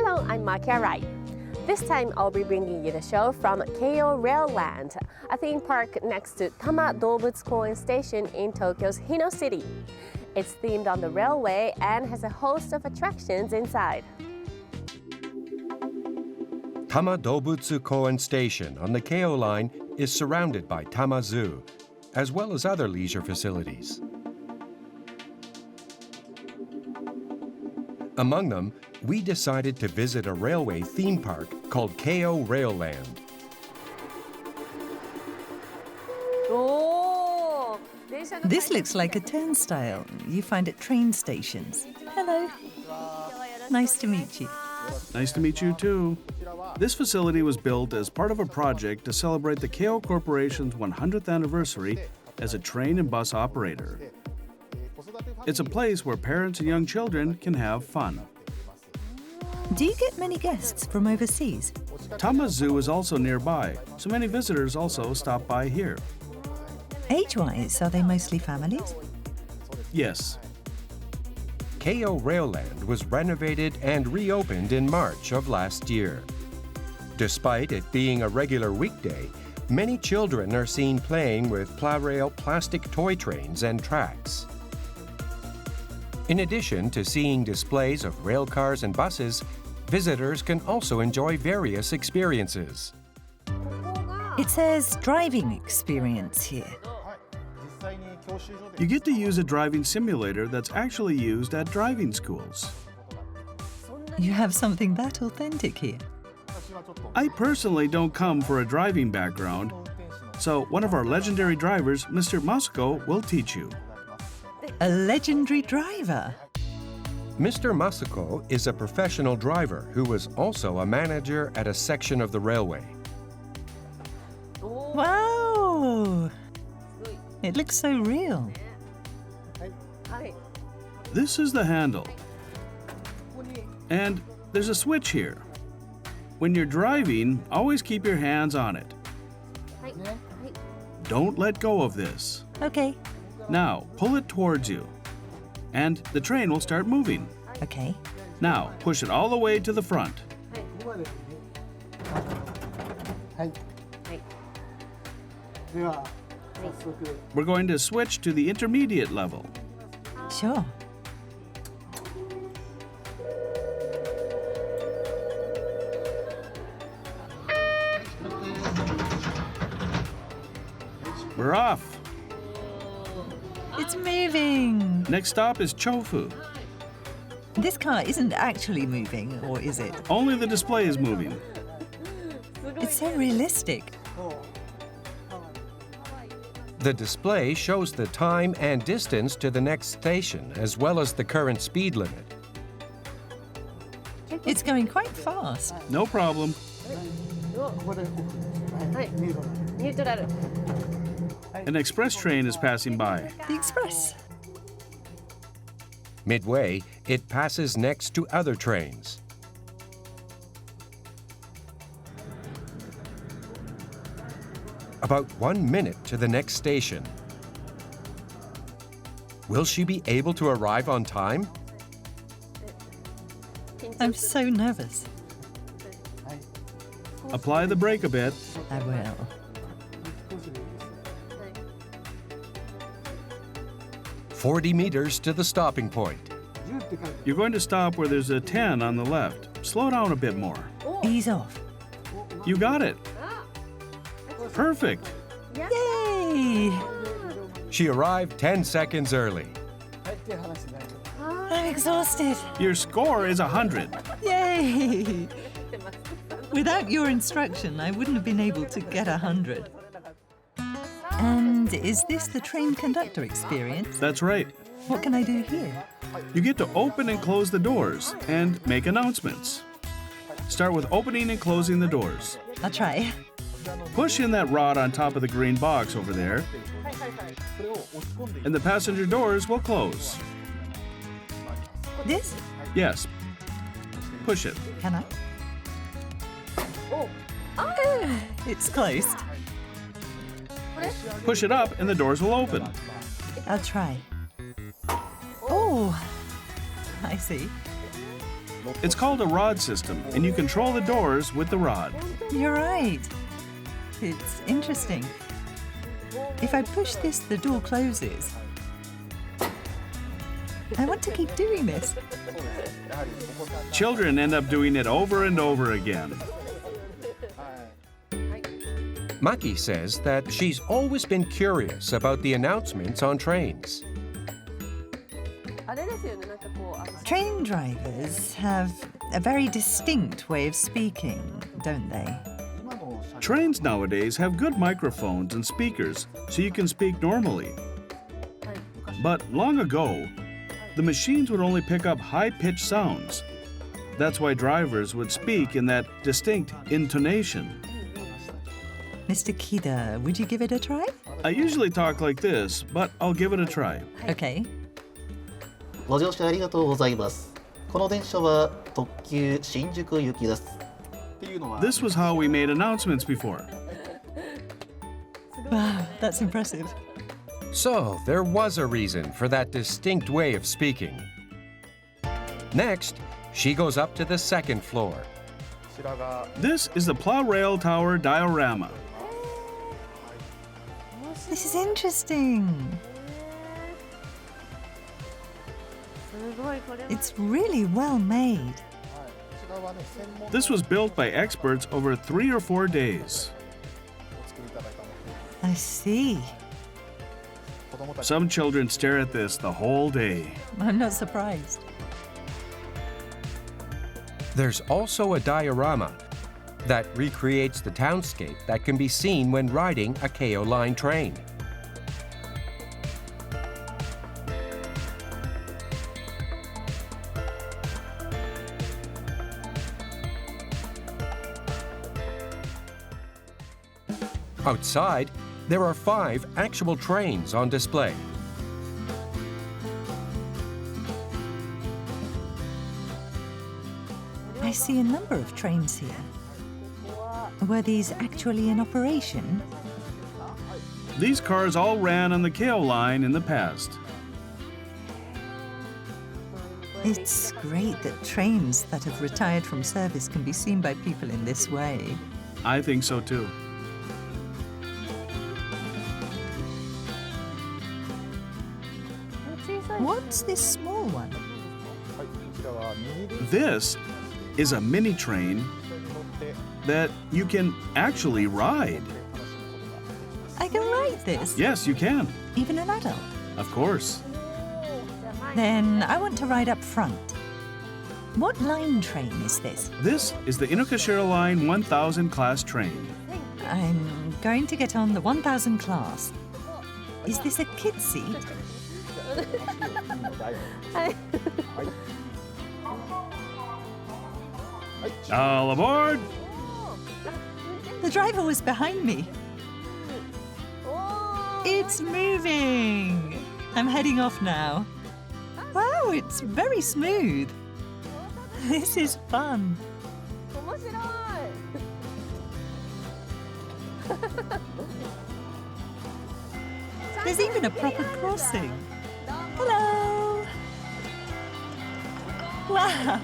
Hello, I'm Keio Rail. This time I'll be bringing you the show from Keio Rail Land, a theme park next to Tama Doubutsu Koen Station in Tokyo's Hino city. It's themed on the railway and has a host of attractions inside. Tama Doubutsu Koen Station on the Keio line is surrounded by Tama Zoo, as well as other leisure facilities. Among them, we decided to visit a railway theme park called Keio Rail Land. This looks like a turnstile you find at train stations. Hello. Nice to meet you. Nice to meet you too. This facility was built as part of a project to celebrate the Keio Corporation's 100th anniversary as a train and bus operator. It's a place where parents and young children can have fun. Do you get many guests from overseas? Tama Zoo is also nearby, so many visitors also stop by here. Age-wise, are they mostly families? Yes. Keio Rail Land was renovated and reopened in March of last year. Despite it being a regular weekday, many children are seen playing with Pla-rail plastic toy trains and tracks. In addition to seeing displays of rail cars and buses, visitors can also enjoy various experiences. It says driving experience here. You get to use a driving simulator that's actually used at driving schools. You have something that authentic here. I personally don't come for a driving background, so one of our legendary drivers, Mr. Masuko, will teach you. A legendary driver. Mr. Masuko is a professional driver who was also a manager at a section of the railway. Wow! It looks so real. This is the handle. And there's a switch here. When you're driving, always keep your hands on it. Don't let go of this. Okay. Now, pull it towards you. And the train will start moving. Okay. Now, push it all the way to the front. We're going to switch to the intermediate level. Sure. We're off. It's moving. Next stop is Chofu. This car isn't actually moving, or is it? Only the display is moving. It's so realistic. The display shows the time and distance to the next station, as well as the current speed limit. It's going quite fast. No problem. An express train is passing by. The express. Midway, it passes next to other trains. About 1 minute to the next station. Will she be able to arrive on time? I'm so nervous. Apply the brake a bit. I will. "40 meters to the stopping point." You're going to stop where there's a 10 on the left. Slow down a bit more. Ease off. You got it. Perfect. Yay! She arrived 10 seconds early. I'm exhausted. Your score is 100. Yay! Without your instruction, I wouldn't have been able to get 100. And is this the train conductor experience? That's right. What can I do here? You get to open and close the doors and make announcements. Start with opening and closing the doors. I'll try. Push in that rod on top of the green box over there, and the passenger doors will close. This? Yes. Push it. Can I? It's closed. Push it up and the doors will open. I'll try. Oh, I see. It's called a rod system, and you control the doors with the rod. You're right. It's interesting. If I push this, the door closes. I want to keep doing this. Children end up doing it over and over again. Maki says that she's always been curious about the announcements on trains. Train drivers have a very distinct way of speaking, don't they? Trains nowadays have good microphones and speakers, so you can speak normally. But long ago, the machines would only pick up high-pitched sounds. That's why drivers would speak in that distinct intonation. Mr. Kida, would you give it a try? I usually talk like this, but I'll give it a try. Okay. ご乗車ありがとうございます。この電車は特急新宿行きです。 This was how we made announcements before. Wow, that's impressive. So there was a reason for that distinct way of speaking. Next, she goes up to the second floor. This is the Pla-rail tower diorama. This is interesting. It's really well made. This was built by experts over 3 or 4 days. I see. Some children stare at this the whole day. I'm not surprised. There's also a diorama that recreates the townscape that can be seen when riding a Keio Line train. Outside, there are 5 actual trains on display. I see a number of trains here. Were these actually in operation? These cars all ran on the Keio line in the past. It's great that trains that have retired from service can be seen by people in this way. I think so too. What's this small one? This is a mini train that you can actually ride. I can ride this? Yes, you can. Even an adult? Of course. Then I want to ride up front. What line train is this? This is the Inokashira Line 1000 class train. I'm going to get on the 1000 class. Is this a kid seat? All aboard! The driver was behind me. It's moving! I'm heading off now. Wow, it's very smooth. This is fun. There's even a proper crossing. Hello! Wow!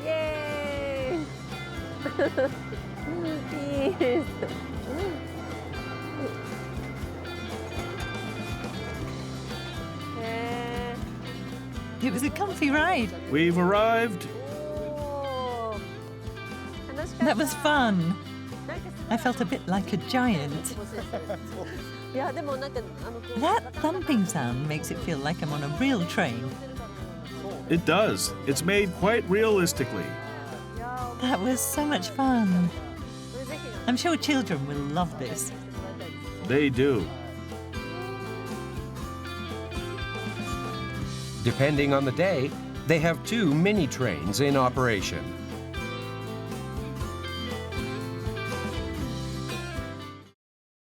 Yay! Yes. It was a comfy ride. We've arrived. That was fun. I felt a bit like a giant. That thumping sound makes it feel like I'm on a real train. It does. It's made quite realistically. That was so much fun. I'm sure children will love this. They do. Depending on the day, they have 2 mini trains in operation.